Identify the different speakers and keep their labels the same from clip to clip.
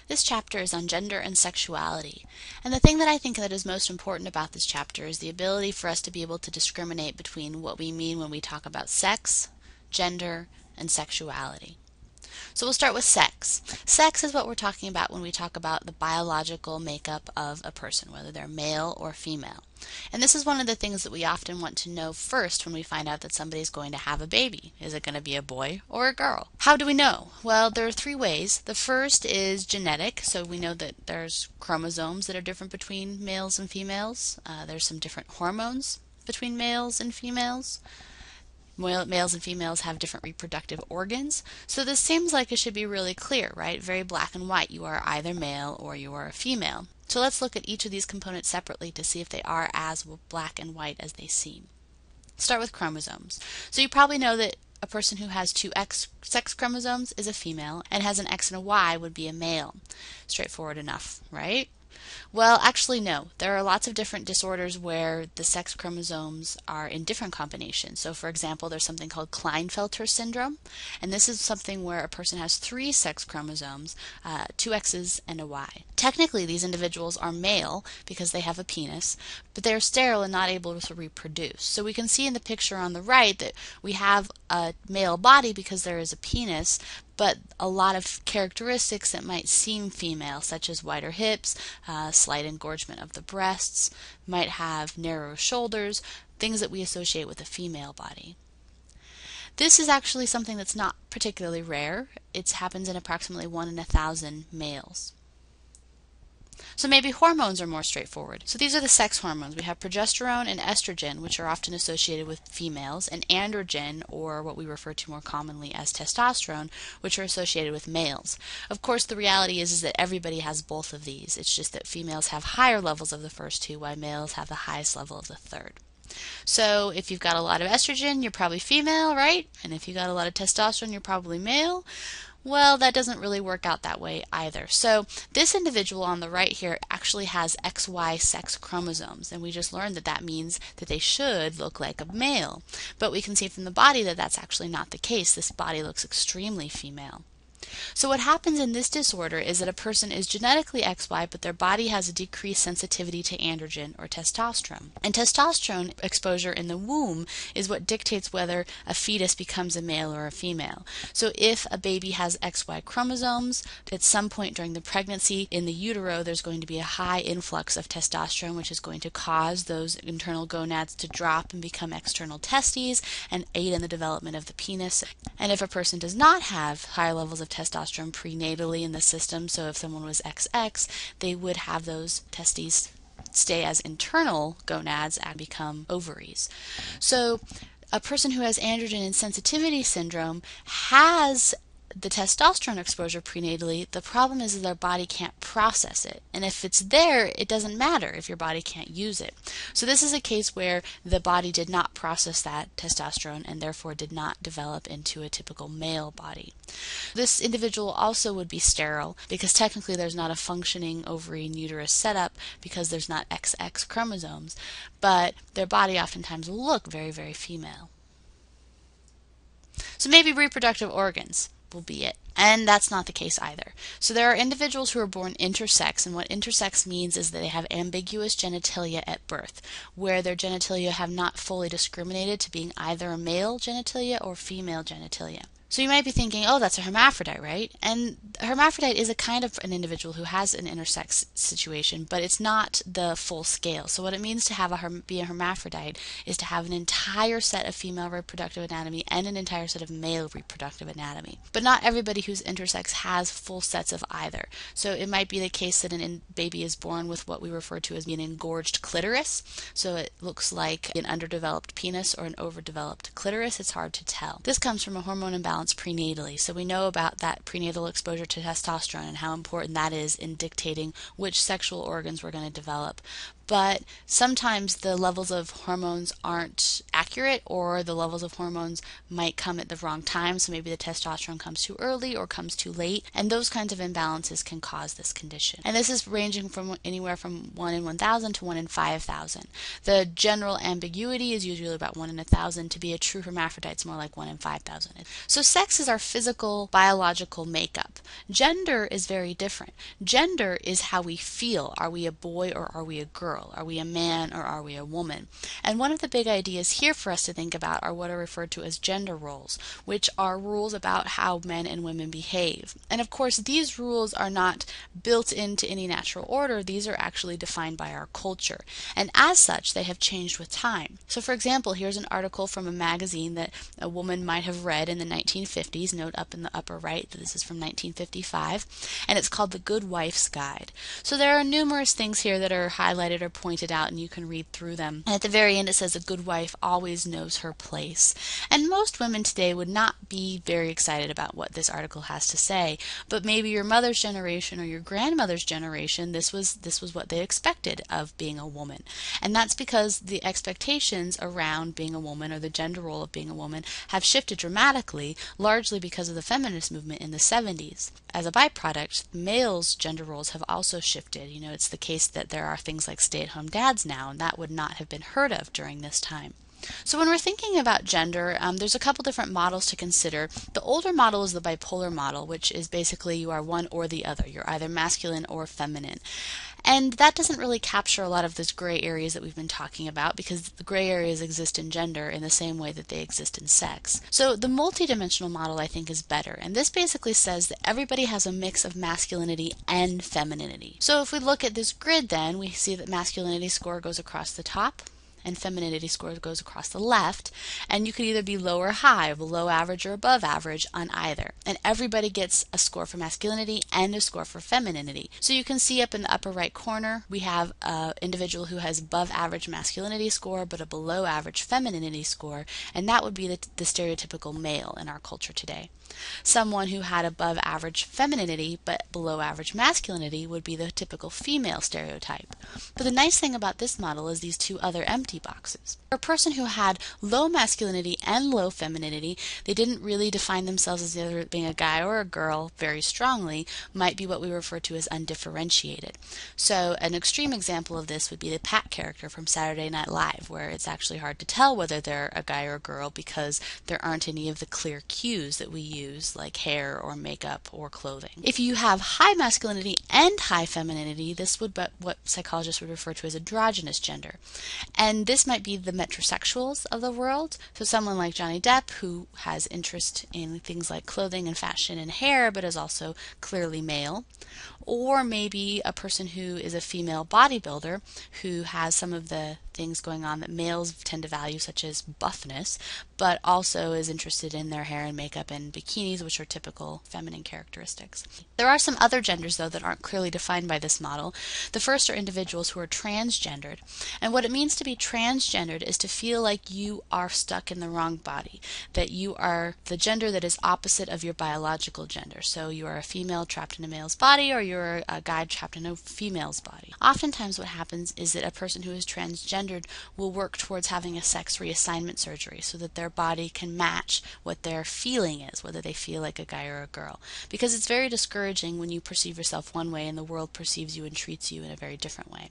Speaker 1: This chapter is on gender and sexuality, and the thing that I think that is most important about this chapter is the ability for us to be able to discriminate between what we mean when we talk about sex, gender, and sexuality. So we'll start with sex. Sex is what we're talking about when we talk about the biological makeup of a person, whether they're male or female. And this is one of the things that we often want to know first when we find out that somebody's going to have a baby. Is it going to be a boy or a girl? How do we know? Well, there are three ways. The first is genetic, so we know that there's chromosomes that are different between males and females. There's some different hormones between males and females. Males and females have different reproductive organs. So this seems like it should be really clear, right? Very black and white. You are either male or you are a female. So let's look at each of these components separately to see if they are as black and white as they seem. Start with chromosomes. So you probably know that a person who has two X sex chromosomes is a female, and has an X and a Y would be a male. Straightforward enough, right? Well, actually, no. There are lots of different disorders where the sex chromosomes are in different combinations. So, for example, there's something called Kleinfelter syndrome, and this is something where a person has three sex chromosomes, two X's and a Y. Technically, these individuals are male because they have a penis, but they are sterile and not able to reproduce. So we can see in the picture on the right that we have a male body because there is a penis, but a lot of characteristics that might seem female, such as wider hips, slight engorgement of the breasts, might have narrow shoulders, things that we associate with a female body. This is actually something that's not particularly rare. It happens in approximately 1 in 1,000 males. So maybe hormones are more straightforward. So these are the sex hormones. We have progesterone and estrogen, which are often associated with females, and androgen, or what we refer to more commonly as testosterone, which are associated with males. Of course, the reality is that everybody has both of these. It's just that females have higher levels of the first two, while males have the highest level of the third. So if you've got a lot of estrogen, you're probably female, right? And if you've got a lot of testosterone, you're probably male. Well, that doesn't really work out that way either. So this individual on the right here actually has XY sex chromosomes, and we just learned that that means that they should look like a male. But we can see from the body that that's actually not the case. This body looks extremely female. So what happens in this disorder is that a person is genetically XY, but their body has a decreased sensitivity to androgen or testosterone. And testosterone exposure in the womb is what dictates whether a fetus becomes a male or a female. So if a baby has XY chromosomes, at some point during the pregnancy in the utero, there's going to be a high influx of testosterone, which is going to cause those internal gonads to drop and become external testes and aid in the development of the penis. And if a person does not have high levels of testosterone prenatally in the system, so if someone was XX, they would have those testes stay as internal gonads and become ovaries. So a person who has androgen insensitivity syndrome has the testosterone exposure prenatally. The problem is that their body can't process it, and if it's there, it doesn't matter if your body can't use it. So this is a case where the body did not process that testosterone and therefore did not develop into a typical male body. This individual also would be sterile because technically there's not a functioning ovary and uterus setup because there's not XX chromosomes, but their body oftentimes will look very, very female. So maybe reproductive organs will be it. And that's not the case either. So there are individuals who are born intersex, and what intersex means is that they have ambiguous genitalia at birth, where their genitalia have not fully discriminated to being either a male genitalia or female genitalia. So you might be thinking, oh, that's a hermaphrodite, right? And a hermaphrodite is a kind of an individual who has an intersex situation, but it's not the full scale. So what it means to have be a hermaphrodite is to have an entire set of female reproductive anatomy and an entire set of male reproductive anatomy. But not everybody who's intersex has full sets of either. So it might be the case that a baby is born with what we refer to as being an engorged clitoris. So it looks like an underdeveloped penis or an overdeveloped clitoris. It's hard to tell. This comes from a hormone imbalance prenatally. So we know about that prenatal exposure to testosterone and how important that is in dictating which sexual organs we're going to develop. but sometimes the levels of hormones aren't accurate, or the levels of hormones might come at the wrong time. So maybe the testosterone comes too early or comes too late, and those kinds of imbalances can cause this condition. And this is ranging from anywhere from 1 in 1,000 to 1 in 5,000. The general ambiguity is usually about 1 in 1,000. To be a true hermaphrodite, it's more like 1 in 5,000. So sex is our physical, biological makeup. Gender is very different. Gender is how we feel. Are we a boy or are we a girl? Are we a man or are we a woman? And one of the big ideas here for us to think about are what are referred to as gender roles, which are rules about how men and women behave. And of course, these rules are not built into any natural order. These are actually defined by our culture. And as such, they have changed with time. So for example, here's an article from a magazine that a woman might have read in the 1950s. Note up in the upper right that this is from 1955, and it's called The Good Wife's Guide. So there are numerous things here that are highlighted or pointed out, and you can read through them. And at the very end it says a good wife always knows her place. And most women today would not be very excited about what this article has to say, but maybe your mother's generation or your grandmother's generation, this was what they expected of being a woman. And that's because the expectations around being a woman, or the gender role of being a woman, have shifted dramatically, largely because of the feminist movement in the 70s. As a byproduct, males' gender roles have also shifted. You know, it's the case that there are things like stay-at-home dads now, and that would not have been heard of during this time. So when we're thinking about gender, there's a couple different models to consider. The older model is the bipolar model, which is basically you are one or the other. You're either masculine or feminine. And that doesn't really capture a lot of those gray areas that we've been talking about, because the gray areas exist in gender in the same way that they exist in sex. So the multidimensional model, I think, is better. And this basically says that everybody has a mix of masculinity and femininity. So if we look at this grid, then we see that masculinity score goes across the top, and femininity score goes across the left, and you could either be low or high, below average or above average on either. And everybody gets a score for masculinity and a score for femininity. So you can see up in the upper right corner, we have an individual who has above average masculinity score but a below average femininity score, and that would be the stereotypical male in our culture today. Someone who had above average femininity but below average masculinity would be the typical female stereotype. But the nice thing about this model is these two other empty boxes. For a person who had low masculinity and low femininity, they didn't really define themselves as either being a guy or a girl very strongly, might be what we refer to as undifferentiated. So an extreme example of this would be the Pat character from Saturday Night Live, where it's actually hard to tell whether they're a guy or a girl because there aren't any of the clear cues that we use, like hair or makeup or clothing. If you have high masculinity and high femininity, this would be what psychologists would refer to as androgynous gender. And this might be the metrosexuals of the world. So someone like Johnny Depp, who has interest in things like clothing and fashion and hair, but is also clearly male. Or maybe a person who is a female bodybuilder who has some of the things going on that males tend to value, such as buffness, but also is interested in their hair and makeup and bikinis, which are typical feminine characteristics. There are some other genders, though, that aren't clearly defined by this model. The first are individuals who are transgendered. And what it means to be transgendered is to feel like you are stuck in the wrong body, that you are the gender that is opposite of your biological gender. So you are a female trapped in a male's body, or you're a guy trapped in a female's body. Oftentimes what happens is that a person who is transgendered will work towards having a sex reassignment surgery so that their body can match what their feeling is, whether they feel like a guy or a girl. Because it's very discouraging when you perceive yourself one way and the world perceives you and treats you in a very different way.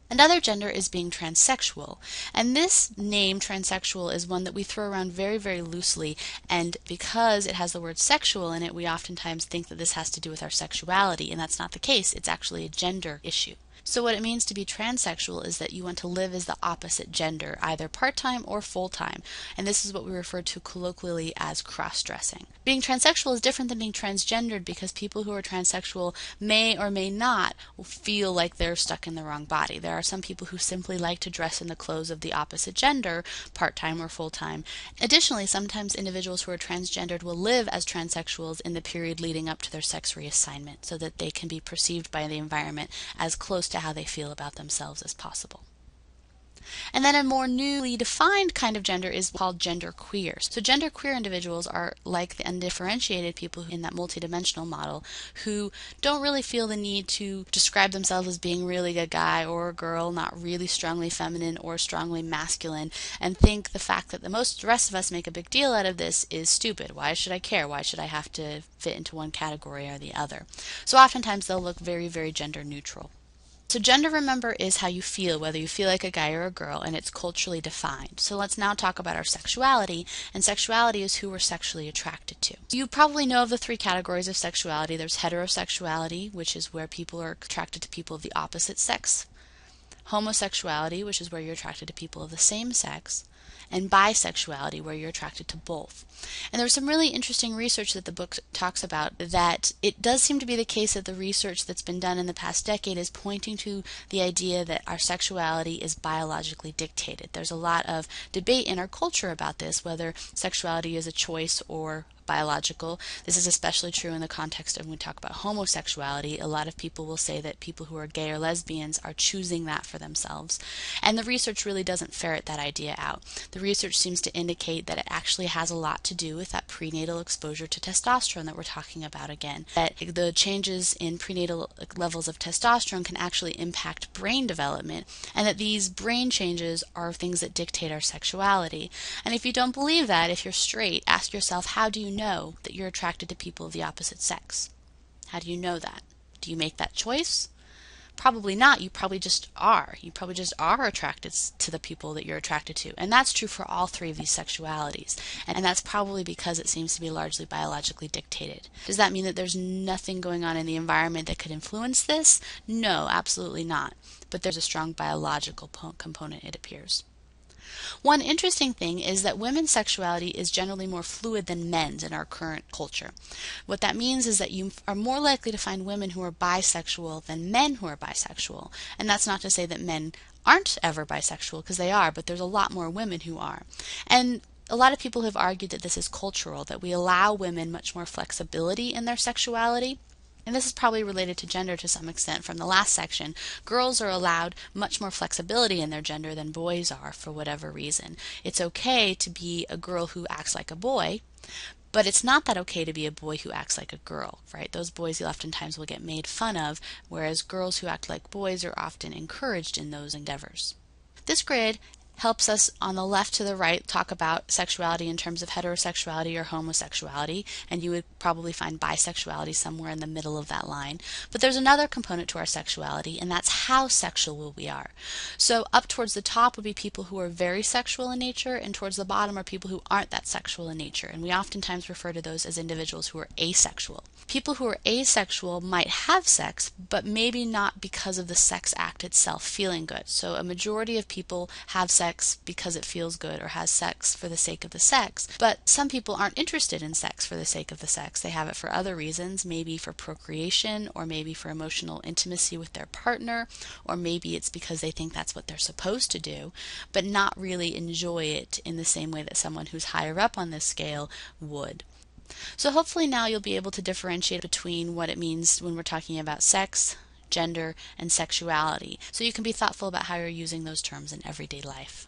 Speaker 1: Another gender is being transsexual, and this name transsexual is one that we throw around very, very loosely, and because it has the word sexual in it, we oftentimes think that this has to do with our sexuality, and that's not the case. It's actually a gender issue. So what it means to be transsexual is that you want to live as the opposite gender, either part-time or full-time, and this is what we refer to colloquially as cross-dressing. Being transsexual is different than being transgendered because people who are transsexual may or may not feel like they're stuck in the wrong body. There are some people who simply like to dress in the clothes of the opposite gender, part-time or full-time. Additionally, sometimes individuals who are transgendered will live as transsexuals in the period leading up to their sex reassignment so that they can be perceived by the environment as close to how they feel about themselves as possible. And then a more newly defined kind of gender is called gender queer. So gender queer individuals are like the undifferentiated people in that multidimensional model who don't really feel the need to describe themselves as being really a guy or a girl, not really strongly feminine or strongly masculine, and think the fact that the rest of us make a big deal out of this is stupid. Why should I care? Why should I have to fit into one category or the other? So oftentimes they'll look very, very gender neutral. So gender, remember, is how you feel, whether you feel like a guy or a girl, and it's culturally defined. So let's now talk about our sexuality, and sexuality is who we're sexually attracted to. You probably know of the three categories of sexuality. There's heterosexuality, which is where people are attracted to people of the opposite sex. Homosexuality, which is where you're attracted to people of the same sex. And bisexuality, where you're attracted to both. And there's some really interesting research that the book talks about that it does seem to be the case that the research that's been done in the past decade is pointing to the idea that our sexuality is biologically dictated. There's a lot of debate in our culture about this, whether sexuality is a choice or biological. This is especially true in the context of when we talk about homosexuality. A lot of people will say that people who are gay or lesbians are choosing that for themselves. And the research really doesn't ferret that idea out. The research seems to indicate that it actually has a lot to do with that prenatal exposure to testosterone that we're talking about again. That the changes in prenatal levels of testosterone can actually impact brain development, and that these brain changes are things that dictate our sexuality. And if you don't believe that, if you're straight, ask yourself, how do you know that you're attracted to people of the opposite sex? How do you know that? Do you make that choice? Probably not. You probably just are. You probably just are attracted to the people that you're attracted to. And that's true for all three of these sexualities. And that's probably because it seems to be largely biologically dictated. Does that mean that there's nothing going on in the environment that could influence this? No, absolutely not. But there's a strong biological component, it appears. One interesting thing is that women's sexuality is generally more fluid than men's in our current culture. What that means is that you are more likely to find women who are bisexual than men who are bisexual. And that's not to say that men aren't ever bisexual, because they are, but there's a lot more women who are. And a lot of people have argued that this is cultural, that we allow women much more flexibility in their sexuality. And this is probably related to gender to some extent from the last section. Girls are allowed much more flexibility in their gender than boys are for whatever reason. It's okay to be a girl who acts like a boy, but it's not that okay to be a boy who acts like a girl, right? Those boys oftentimes will get made fun of, whereas girls who act like boys are often encouraged in those endeavors. This grid helps us on the left to the right talk about sexuality in terms of heterosexuality or homosexuality, and you would probably find bisexuality somewhere in the middle of that line. But there's another component to our sexuality, and that's how sexual we are. So up towards the top would be people who are very sexual in nature, and towards the bottom are people who aren't that sexual in nature, and we oftentimes refer to those as individuals who are asexual. People who are asexual might have sex, but maybe not because of the sex act itself feeling good. So a majority of people have sex because it feels good, or has sex for the sake of the sex. But some people aren't interested in sex for the sake of the sex. They have it for other reasons, maybe for procreation, or maybe for emotional intimacy with their partner, or maybe it's because they think that's what they're supposed to do, but not really enjoy it in the same way that someone who's higher up on this scale would. So hopefully now you'll be able to differentiate between what it means when we're talking about sex, gender, and sexuality, so you can be thoughtful about how you're using those terms in everyday life.